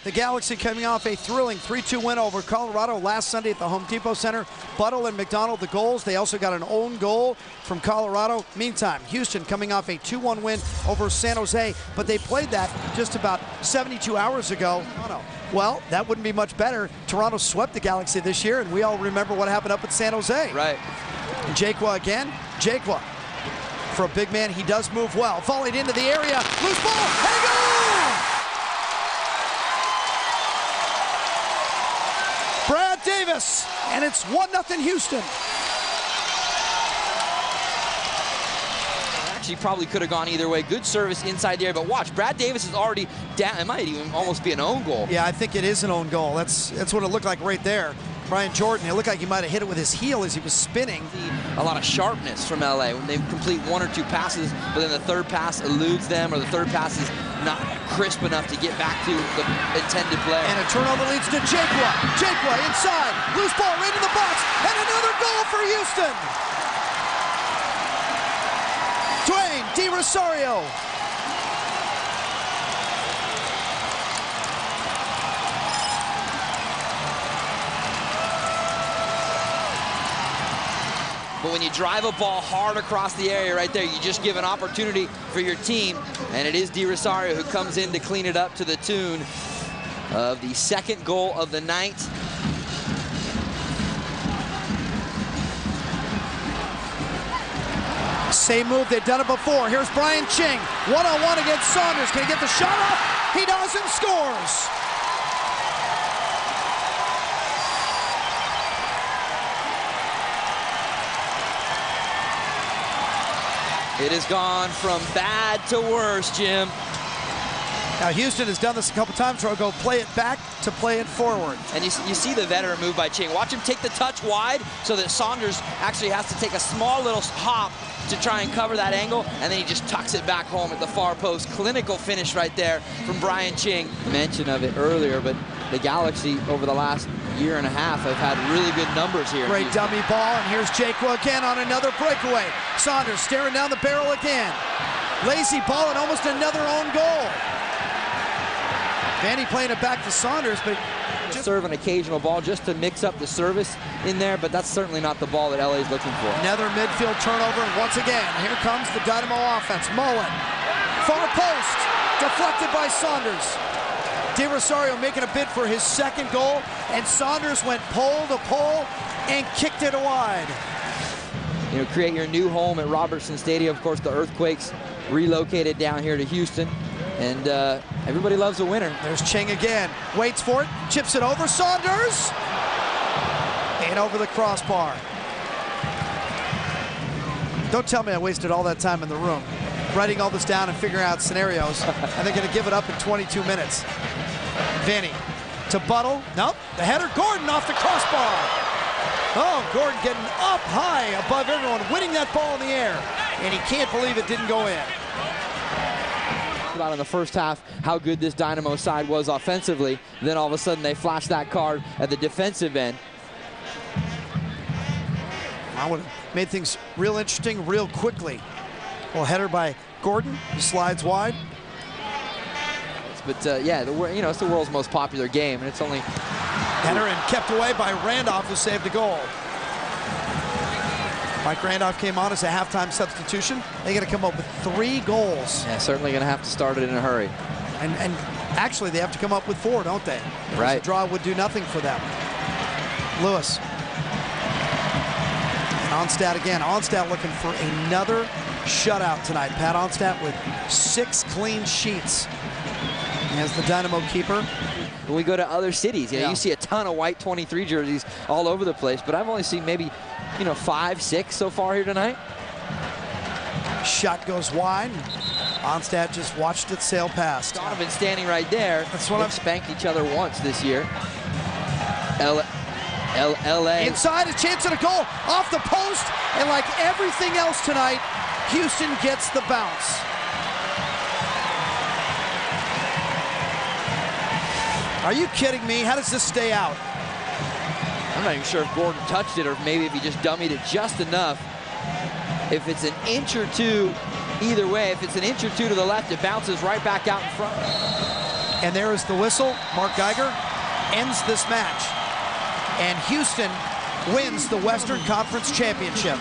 The Galaxy coming off a thrilling 3-2 win over Colorado last Sunday at the Home Depot Center. Buttle and McDonald the goals. They also got an own goal from Colorado. Meantime, Houston coming off a 2-1 win over San Jose, but they played that just about 72 hours ago. Well, that wouldn't be much better. Toronto swept the Galaxy this year, and we all remember what happened up at San Jose. Right. Jaquwa again. Jaquwa, for a big man, he does move well. Volleyed into the area. Loose ball. And a goal! Brad Davis, and it's 1-0 Houston. Actually, probably could have gone either way. Good service inside the area, but watch, Brad Davis is already down. It might even almost be an own goal. Yeah, I think it is an own goal. That's what it looked like right there. Brian Jordan, it looked like he might have hit it with his heel as he was spinning. A lot of sharpness from LA when they complete 1 or 2 passes, but then the third pass eludes them, or the third pass is not crisp enough to get back to the intended play. And a turnover leads to Jaquwa. Jaquwa inside, loose ball right in the box, and another goal for Houston. Dwayne Di Rosario. But when you drive a ball hard across the area right there, you just give an opportunity for your team. And it is Di Rosario who comes in to clean it up to the tune of the second goal of the night. Same move, they've done it before. Here's Brian Ching, one-on-one against Saunders. Can he get the shot off? He does and scores. It has gone from bad to worse, Jim. Now Houston has done this a couple times where I'll go play it back to play it forward. And you see the veteran move by Ching. Watch him take the touch wide so that Saunders actually has to take a small little hop to try and cover that angle, and then he just tucks it back home at the far post. Clinical finish right there from Brian Ching. Mention of it earlier, but the Galaxy over the last year and a half have had really good numbers here. Great dummy ball, and here's Jaquwa again on another breakaway. Saunders staring down the barrel again. Lazy ball and almost another own goal. Vanny playing it back to Saunders, but just serve an occasional ball just to mix up the service in there, but that's certainly not the ball that LA is looking for. Another midfield turnover, and once again, here comes the Dynamo offense. Mullen, far post, deflected by Saunders. Di Rosario making a bid for his second goal, and Saunders went pole to pole and kicked it wide. You know, create your new home at Robertson Stadium. Of course, the Earthquakes relocated down here to Houston, and everybody loves a winner. There's Ching again, waits for it, chips it over, Saunders, and over the crossbar. Don't tell me I wasted all that time in the room writing all this down and figuring out scenarios, and they're gonna give it up in 22 minutes. Vanny to Buttle, nope, the header, Gordon off the crossbar. Oh, Gordon getting up high above everyone, winning that ball in the air, and he can't believe it didn't go in. About in the first half how good this Dynamo side was offensively, then all of a sudden they flashed that card at the defensive end. I would have made things real interesting real quickly. Well, header by Gordon, he slides wide. But yeah, you know, it's the world's most popular game, and it's only header and kept away by Randolph, who saved the goal. Mike Randolph came on as a halftime substitution. They got to come up with 3 goals. Yeah, certainly going to have to start it in a hurry. And actually, they have to come up with 4, don't they? Right. A draw would do nothing for them. Lewis. Onstad again. Onstad looking for another shutout tonight. Pat Onstad with 6 clean sheets as the Dynamo keeper. When we go to other cities, you know, you see a ton of white 23 jerseys all over the place, but I've only seen maybe, you know, 5, 6 so far here tonight. Shot goes wide. Onstad just watched it sail past. Donovan standing right there. That's what They've spanked each other once this year. LA. Inside, a chance at a goal off the post, and like everything else tonight, Houston gets the bounce. Are you kidding me? How does this stay out? I'm not even sure if Gordon touched it or maybe if he just dummied it just enough. If it's an inch or two, either way, if it's an inch or two to the left, it bounces right back out in front. And there is the whistle. Mark Geiger ends this match. And Houston wins the Western Conference Championship.